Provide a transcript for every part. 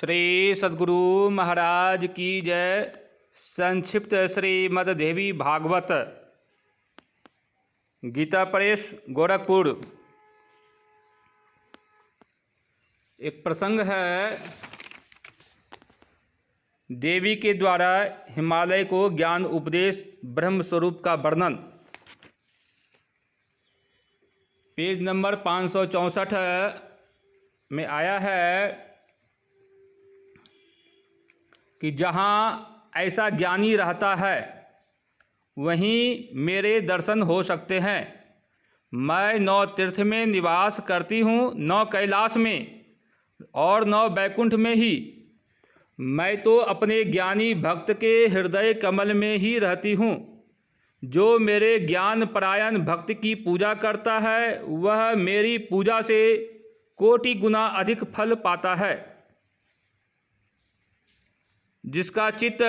श्री सद्गुरु महाराज की जय। संक्षिप्त श्रीमद् देवी भागवत गीता प्रेस गोरखपुर। एक प्रसंग है, देवी के द्वारा हिमालय को ज्ञान उपदेश ब्रह्म स्वरूप का वर्णन। पेज नंबर 564 में आया है कि जहाँ ऐसा ज्ञानी रहता है वहीं मेरे दर्शन हो सकते हैं। मैं 9 तीर्थ में निवास करती हूँ, 9 कैलाश में और 9 बैकुंठ में ही। मैं तो अपने ज्ञानी भक्त के हृदय कमल में ही रहती हूँ। जो मेरे ज्ञान परायण भक्त की पूजा करता है वह मेरी पूजा से कोटि गुना अधिक फल पाता है। जिसका चित्त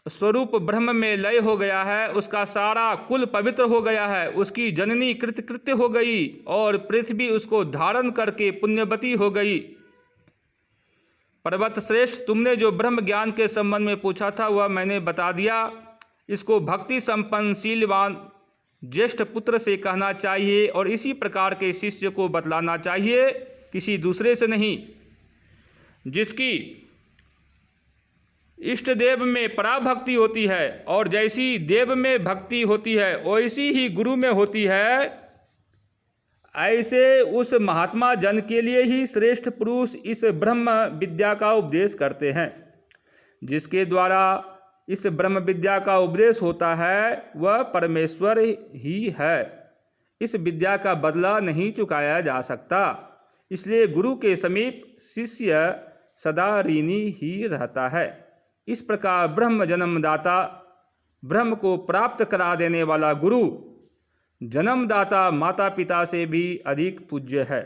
स्वरूप ब्रह्म में लय हो गया है, उसका सारा कुल पवित्र हो गया है, उसकी जननी कृतकृत्य हो गई और पृथ्वी उसको धारण करके पुण्यवती हो गई। पर्वत श्रेष्ठ, तुमने जो ब्रह्म ज्ञान के संबंध में पूछा था वह मैंने बता दिया। इसको भक्ति संपन्न शीलवान ज्येष्ठ पुत्र से कहना चाहिए और इसी प्रकार के शिष्य को बतलाना चाहिए, किसी दूसरे से नहीं। जिसकी इष्ट देव में पराभक्ति होती है और जैसी देव में भक्ति होती है वैसी ही गुरु में होती है, ऐसे उस महात्मा जन के लिए ही श्रेष्ठ पुरुष इस ब्रह्म विद्या का उपदेश करते हैं। जिसके द्वारा इस ब्रह्म विद्या का उपदेश होता है वह परमेश्वर ही है। इस विद्या का बदला नहीं चुकाया जा सकता, इसलिए गुरु के समीप शिष्य सदा ऋणी ही रहता है। इस प्रकार ब्रह्म जन्मदाता, ब्रह्म को प्राप्त करा देने वाला गुरु जन्मदाता माता पिता से भी अधिक पूज्य है।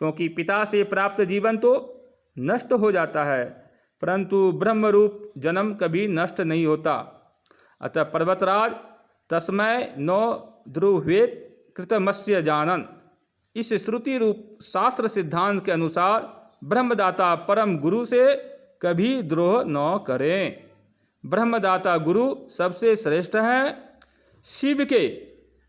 क्योंकि पिता से प्राप्त जीवन तो नष्ट हो जाता है, परंतु ब्रह्म रूप जन्म कभी नष्ट नहीं होता। अतः पर्वतराज तस्मै नो ध्रुवेत कृतमस्य जानन, इस श्रुति रूप शास्त्र सिद्धांत के अनुसार ब्रह्मदाता परम गुरु से कभी द्रोह न करें। ब्रह्मदाता गुरु सबसे श्रेष्ठ हैं। शिव के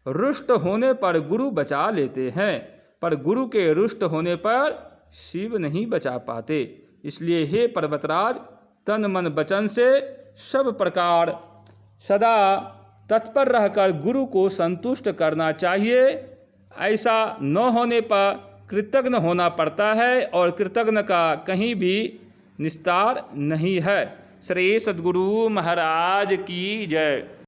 रुष्ट होने पर गुरु बचा लेते हैं, पर गुरु के रुष्ट होने पर शिव नहीं बचा पाते। इसलिए हे पर्वतराज, तन मन वचन से सब प्रकार सदा तत्पर रहकर गुरु को संतुष्ट करना चाहिए। ऐसा न होने पर कृतज्ञ होना पड़ता है और कृतज्ञ का कहीं भी निस्तार नहीं है। श्री सद्गुरु महाराज की जय।